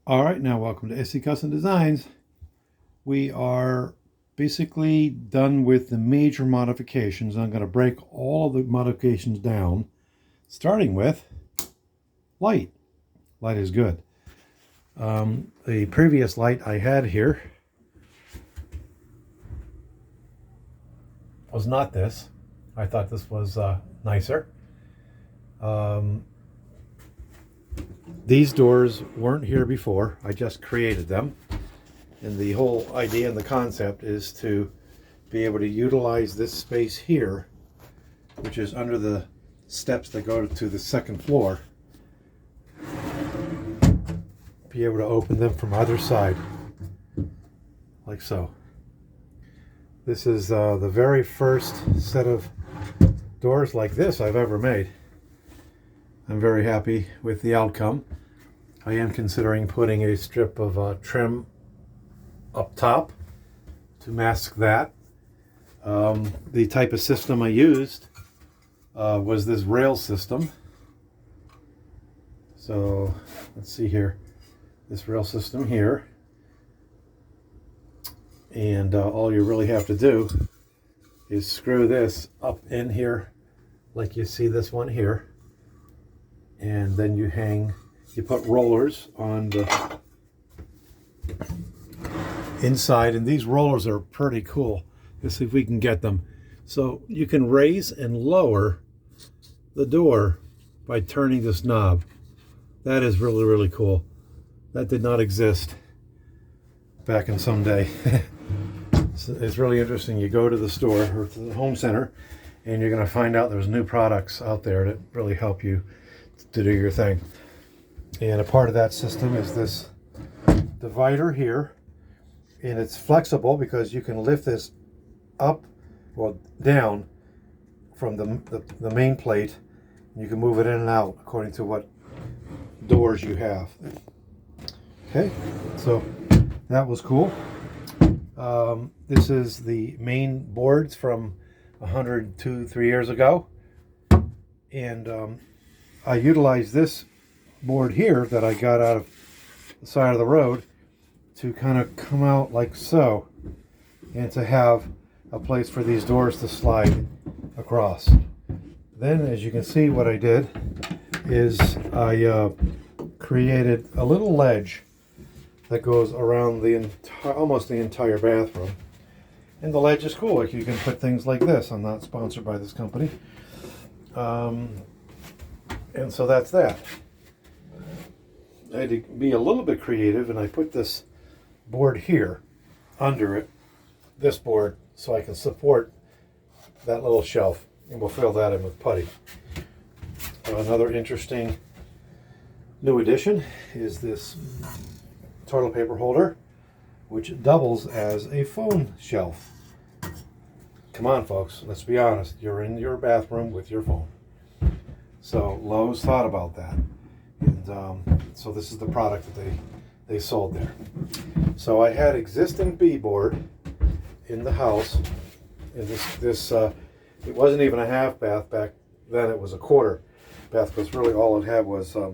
All right, now welcome to SC Custom Designs. We are basically done with the major modifications. I'm going to break all of the modifications down, starting with light. Light is good. The previous light I had here was not this. I thought this was nicer. These doors weren't here before. I just created them. And the whole idea and the concept is to be able to utilize this space here, which is under the steps that go to the second floor, be able to open them from either side, like so. This is the very first set of doors like this I've ever made. I'm very happy with the outcome. I am considering putting a strip of trim up top to mask that. The type of system I used was this rail system. So let's see here, this rail system here. And all you really have to do is screw this up in here like you see this one here. And then you put rollers on the inside, and these rollers are pretty cool. Let's see if we can get them. So you can raise and lower the door by turning this knob. That is really, really cool. That did not exist back in some day. It's really interesting. You go to the store or to the home center, and you're going to find out there's new products out there that really help you to do your thing. And a part of that system is this divider here, and it's flexible because you can lift this up or down from the main plate, and you can move it in and out according to what doors you have. Okay, so that was cool. This is the main boards from 102-3 years ago, and I utilized this board here that I got out of the side of the road to kind of come out like so, and to have a place for these doors to slide across. Then, as you can see, what I did is I created a little ledge that goes around the almost the entire bathroom. And the ledge is cool. Like, you can put things like this. I'm not sponsored by this company. And so that's that. I had to be a little bit creative, and I put this board here under it, this board, so I can support that little shelf, and we'll fill that in with putty. Another interesting new addition is this toilet paper holder, which doubles as a phone shelf. Come on, folks, let's be honest. You're in your bathroom with your phone. So Lowe's thought about that, and so this is the product that they sold there. So I had existing B-board in the house, and this it wasn't even a half bath back then. It was a quarter bath, because really all it had was a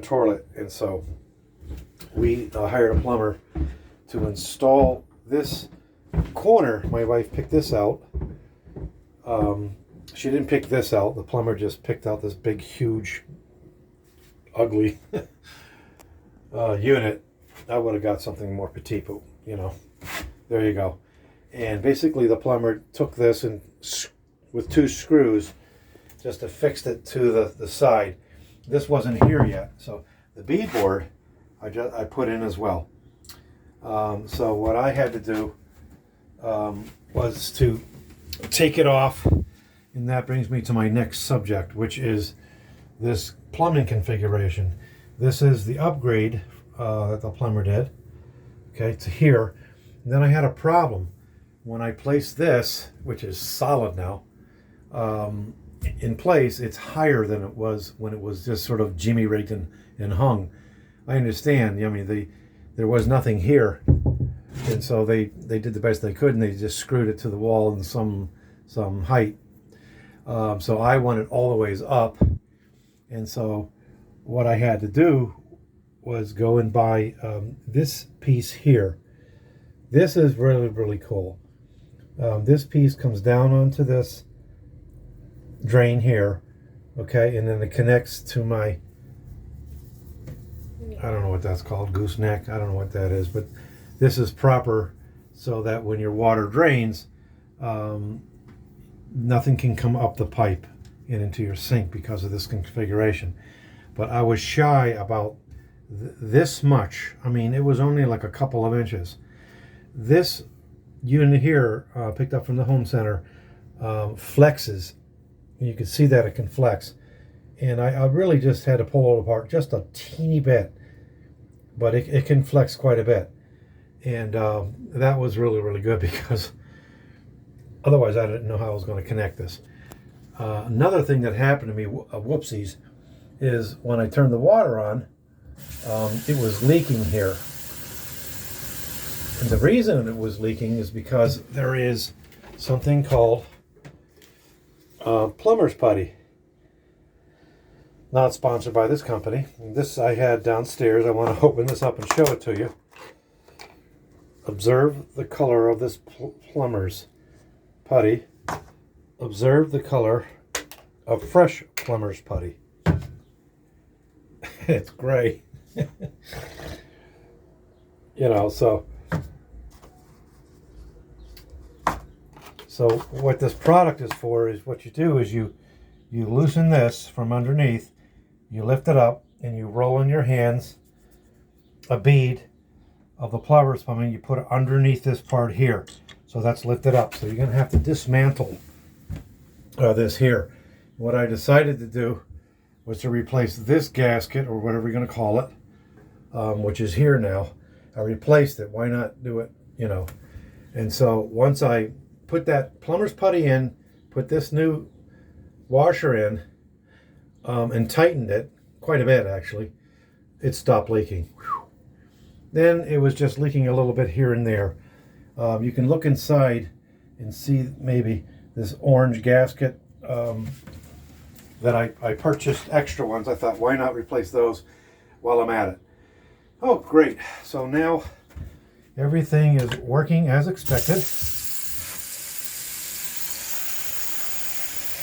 toilet. And so we hired a plumber to install this corner. My wife picked this out. She didn't pick this out. The plumber just picked out this big, huge, ugly unit. I would have got something more petite, but you know, there you go. And basically the plumber took this and with two screws just affixed it to the side. This wasn't here yet, so the beadboard I put in as well. So what I had to do was to take it off, and that brings me to my next subject, which is this plumbing configuration. This is the upgrade that the plumber did, okay, to here. And then I had a problem. When I placed this, which is solid now, in place, it's higher than it was when it was just sort of jimmy rigged and hung. I understand, I mean, there was nothing here, and so they did the best they could, and they just screwed it to the wall in some height. So I want it all the ways up, and so what I had to do was go and buy this piece here. This is really, really cool. This piece comes down onto this drain here, okay, and then it connects to my, I don't know what that's called, gooseneck, I don't know what that is, but this is proper so that when your water drains, nothing can come up the pipe and into your sink because of this configuration. But I was shy about this much. I mean, it was only like a couple of inches. This unit here, picked up from the home center, flexes. You can see that it can flex. And I really just had to pull it apart just a teeny bit. But it can flex quite a bit. And that was really, really good because otherwise I didn't know how I was going to connect this. Another thing that happened to me, whoopsies, is when I turned the water on, it was leaking here. And the reason it was leaking is because there is something called plumber's putty. Not sponsored by this company. This I had downstairs. I want to open this up and show it to you. Observe the color of this plumber's putty. Observe the color of fresh plumber's putty. It's gray. You know, so what this product is for is what you do is you loosen this from underneath, you lift it up, and you roll in your hands a bead of the plumber's plumbing. You put it underneath this part here, so that's lifted up. So you're going to have to dismantle this here. What I decided to do was to replace this gasket, or whatever you're going to call it, which is here now. I replaced it. Why not do it, you know? And so once I put that plumber's putty in, put this new washer in, and tightened it quite a bit actually, it stopped leaking. Whew. Then it was just leaking a little bit here and there. You can look inside and see maybe this orange gasket that I purchased extra ones. I thought, why not replace those while I'm at it? Oh, great. So now everything is working as expected.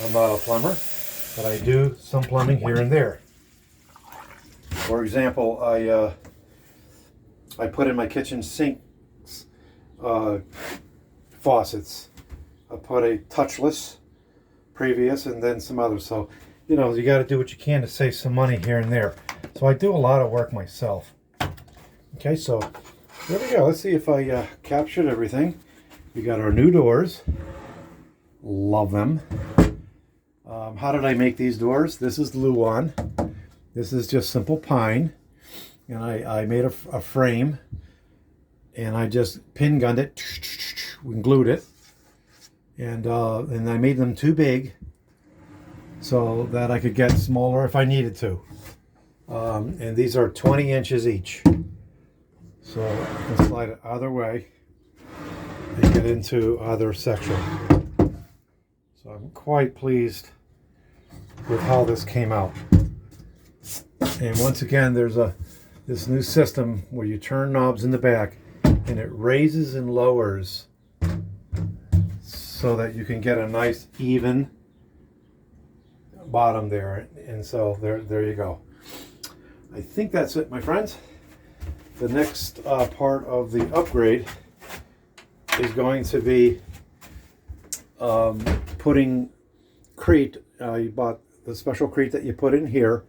I'm not a plumber, but I do some plumbing here and there. For example, I put in my kitchen sinks faucets. I put a touchless previous and then some others. So, you know, you got to do what you can to save some money here and there. So I do a lot of work myself. Okay, so there we go. Let's see if I captured everything. We got our new doors. Love them. How did I make these doors? This is Luan. This is just simple pine. And I made a frame. And I just pin gunned it. And glued it. And I made them too big so that I could get smaller if I needed to. And these are 20 inches each. So I can slide it either way and get into either section. So I'm quite pleased with how this came out. And once again, there's this new system where you turn knobs in the back and it raises and lowers so that you can get a nice even bottom there. And so there you go. I think that's it, my friends. The next part of the upgrade is going to be putting crete. You bought the special crete that you put in here.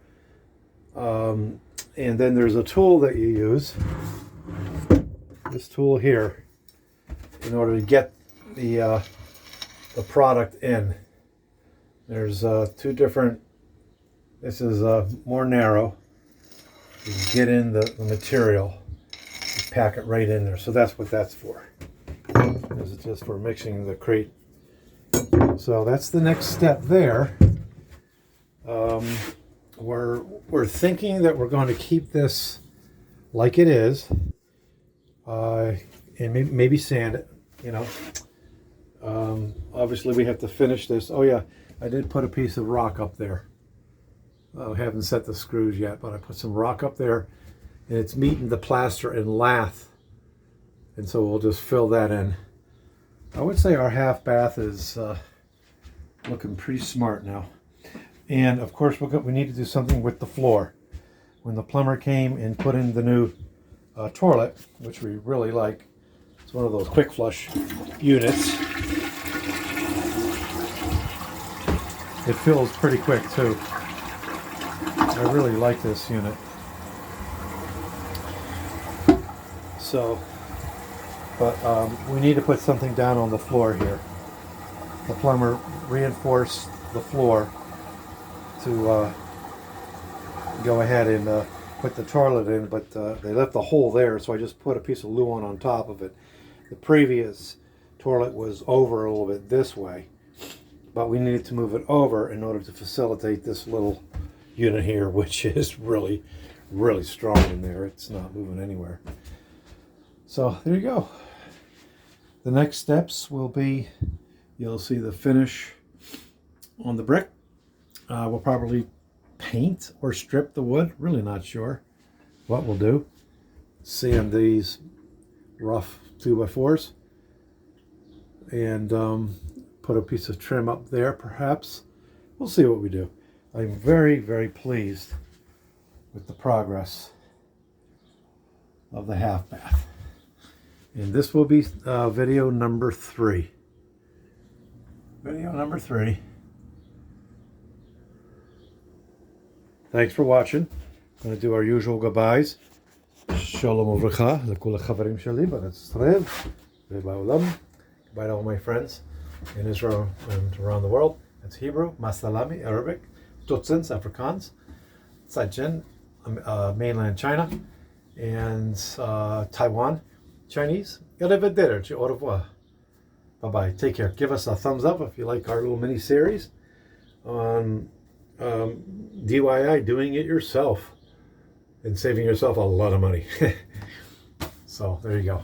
And then there's a tool that you use. This tool here in order to get the product in. There's two different. This is more narrow. You can get in the material, you pack it right in there. So that's what that's for. This is just for mixing the crete. So that's the next step there. We're thinking that we're going to keep this like it is, and maybe sand it. You know, obviously we have to finish this. Oh yeah, I did put a piece of rock up there. I haven't set the screws yet, but I put some rock up there, and it's meeting the plaster and lath. And so we'll just fill that in. I would say our half bath is looking pretty smart now. And of course we need to do something with the floor. When the plumber came and put in the new toilet, which we really like, it's one of those quick flush units. It fills pretty quick too. I really like this unit. So, but we need to put something down on the floor here. The plumber reinforced the floor to go ahead and put the toilet in, but they left the hole there, so I just put a piece of Luan on top of it. The previous toilet was over a little bit this way, but we needed to move it over in order to facilitate this little unit here, which is really, really strong in there. It's not moving anywhere. So there you go. The next steps will be, you'll see the finish on the brick. We'll probably paint or strip the wood. Really not sure what we'll do. Sand these rough 2x4s and put a piece of trim up there perhaps. We'll see what we do. I'm very, very pleased with the progress of the half bath. And this will be video number 3. Video number 3. Thanks for watching. I'm going to do our usual goodbyes. Shalom uvracha lekul ha'chavarim sheli b'Israel v'ba'olam. Goodbye to all my friends in Israel and around the world. That's Hebrew, Masalami, Arabic, Tutsins, Afrikaans, Tsaijin, mainland China, and Taiwan, Chinese. Au revoir. Bye-bye. Take care. Give us a thumbs up if you like our little mini-series on DYI, doing it yourself, and saving yourself a lot of money. So there you go.